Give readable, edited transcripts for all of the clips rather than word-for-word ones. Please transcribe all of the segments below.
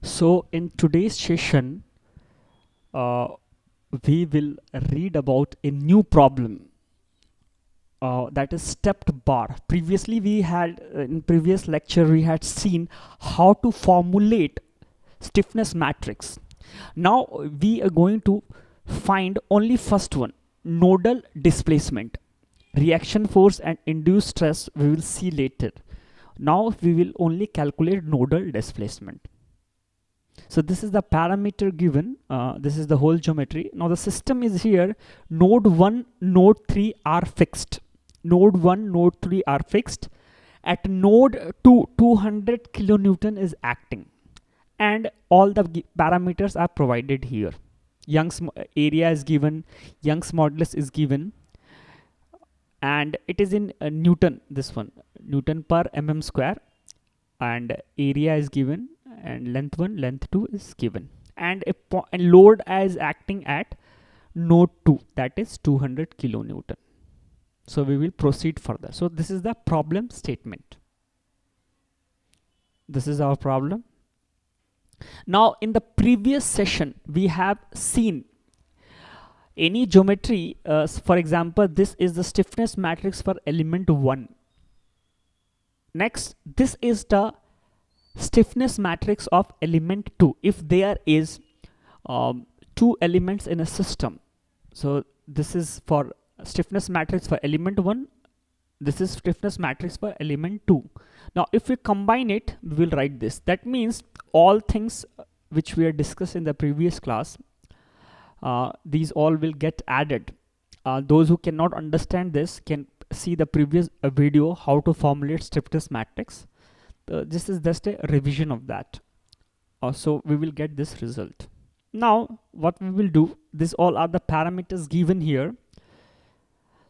So in today's session, uh, we will read about a new problem that is stepped bar. Previously, we had in previous lecture we had seen how to formulate stiffness matrix. Now we are going to find only first one, nodal displacement. Reaction force and induced stress we will see later. Now we will only calculate nodal displacement. So this is the parameter given. This is the whole geometry. Now the system is here. Node 1, node 3 are fixed. Node 1, node 3 are fixed. At node 2, 200 kilonewton is acting. And all the parameters are provided here. Young's area is given. Young's modulus is given. And it is in Newton, this one. Newton per mm square. And area is given. And length 1, length 2 is given, and a load is acting at node 2, that is 200 kilonewton. So we will proceed further. So this is the problem statement. This is our problem. Now in the previous session we have seen any geometry, for example this is the stiffness matrix for element 1. Next, this is the stiffness matrix of element 2 if there is two elements in a system. So this is for stiffness matrix for element 1, this is stiffness matrix for element 2. Now if we combine it, we will write this. That means all things which we are discussed in the previous class, these all will get added. Those who cannot understand this can see the previous video how to formulate stiffness matrix. This is just a revision of that. So we will get this result. Now what we will do, these all are the parameters given here.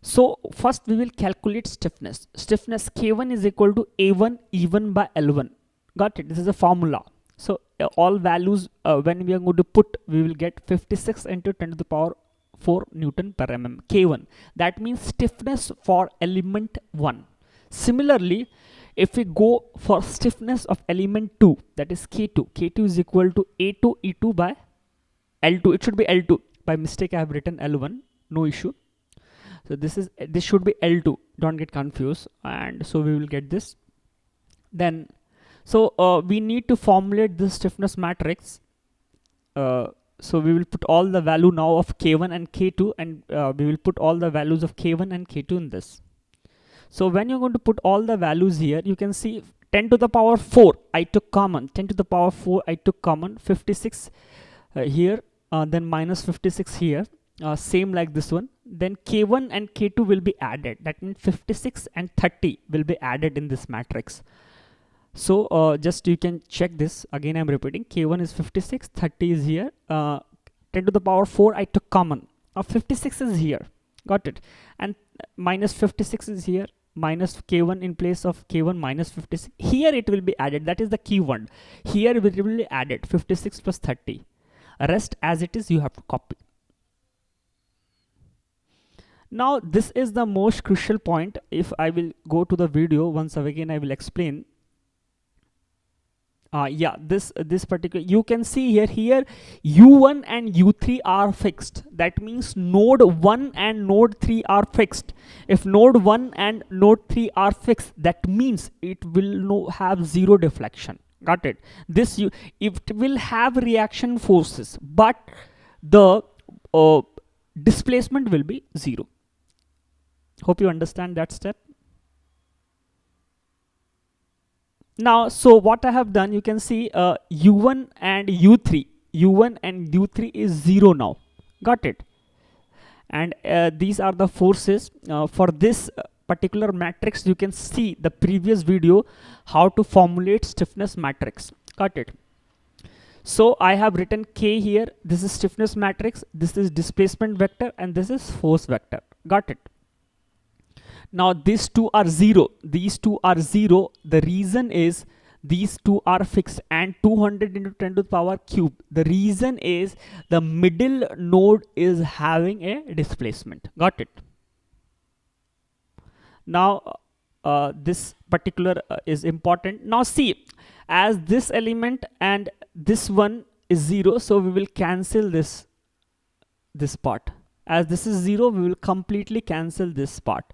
So first we will calculate stiffness. Stiffness K1 is equal to A1 E1 by L1. Got it? This is a formula. So all values when we are going to put, we will get 56 into 10 to the power 4 Newton per mm K1. That means stiffness for element 1. Similarly, if we go for stiffness of element 2, that is K2, K2 is equal to A2 E2 by L2. It should be L2. By mistake I have written L1, no issue. So this should be L2, don't get confused. And so we will get this. Then so we need to formulate this stiffness matrix. So we will put all the value now of K1 and K2, and we will put all the values of K1 and K2 in this. So when you're going to put all the values here, you can see 10 to the power 4 I took common, 10 to the power 4 I took common, 56 here, then minus 56 here, same like this one. Then K1 and K2 will be added. That means 56 and 30 will be added in this matrix. So just you can check this. Again I'm repeating, K1 is 56, 30 is here, 10 to the power 4 I took common. 56 is here. Got it? And minus 56 is here. Minus K1 in place of K1 minus 56. Here it will be added. That is the key one. Here it will be added 56 plus 30. Rest as it is you have to copy. Now this is the most crucial point. If I will go to the video once again, I will explain. Yeah, this particular, you can see here U1 and U3 are fixed. That means node 1 and node 3 are fixed. If node 1 and node 3 are fixed, that means it will have zero deflection. Got it? It will have reaction forces, but the displacement will be zero. Hope you understand that step. Now, so what I have done, you can see U1 and U3 is 0 now. Got it? And these are the forces for this particular matrix. You can see the previous video how to formulate stiffness matrix. Got it? So I have written K here. This is stiffness matrix. This is displacement vector, and this is force vector. Got it? Now these two are 0. These two are 0. The reason is these two are fixed, and 200 into 10 to the power cube. The reason is the middle node is having a displacement. Got it? Now this particular is important. Now see, as this element and this one is 0, so we will cancel this part. As this is 0, we will completely cancel this part.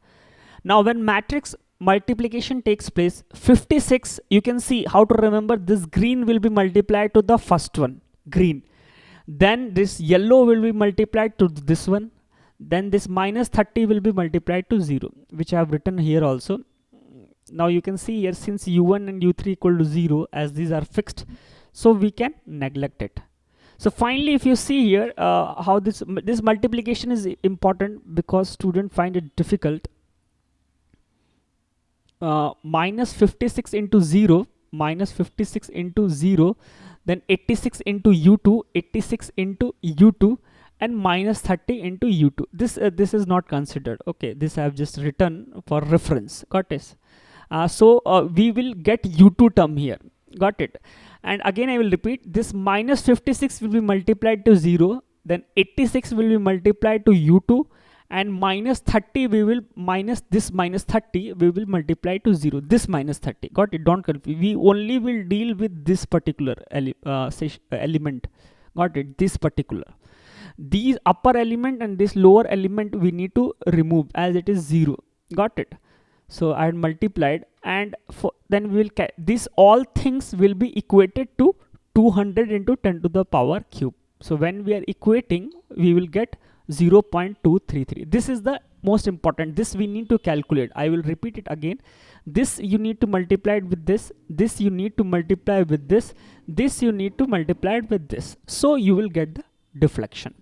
Now when matrix multiplication takes place, 56, you can see how to remember, this green will be multiplied to the first one, green, then this yellow will be multiplied to this one, then this minus 30 will be multiplied to 0, which I have written here also. Now you can see here, since u1 and u3 equal to 0, as these are fixed, so we can neglect it. So finally, if you see here how this multiplication is important, because students find it difficult. Minus 56 into 0, minus 56 into 0, then 86 into u2, 86 into u2, and minus 30 into u2. This is not considered. Okay, this I have just written for reference. Got it? So we will get u2 term here. Got it? And again I will repeat, this minus 56 will be multiplied to 0, then 86 will be multiplied to u2, and minus 30 we will minus this minus 30 we will multiply to 0, this minus 30. Got it? Don't confuse. We only will deal with this particular element. Got it? This particular. These upper element and this lower element we need to remove, as it is 0. Got it? So I had multiplied, and then we will this all things will be equated to 200 into 10 to the power cube. So when we are equating, we will get 0.233. This is the most important. This we need to calculate. I will repeat it again. This you need to multiply it with this. This you need to multiply with this. This you need to multiply it with this. So you will get the deflection.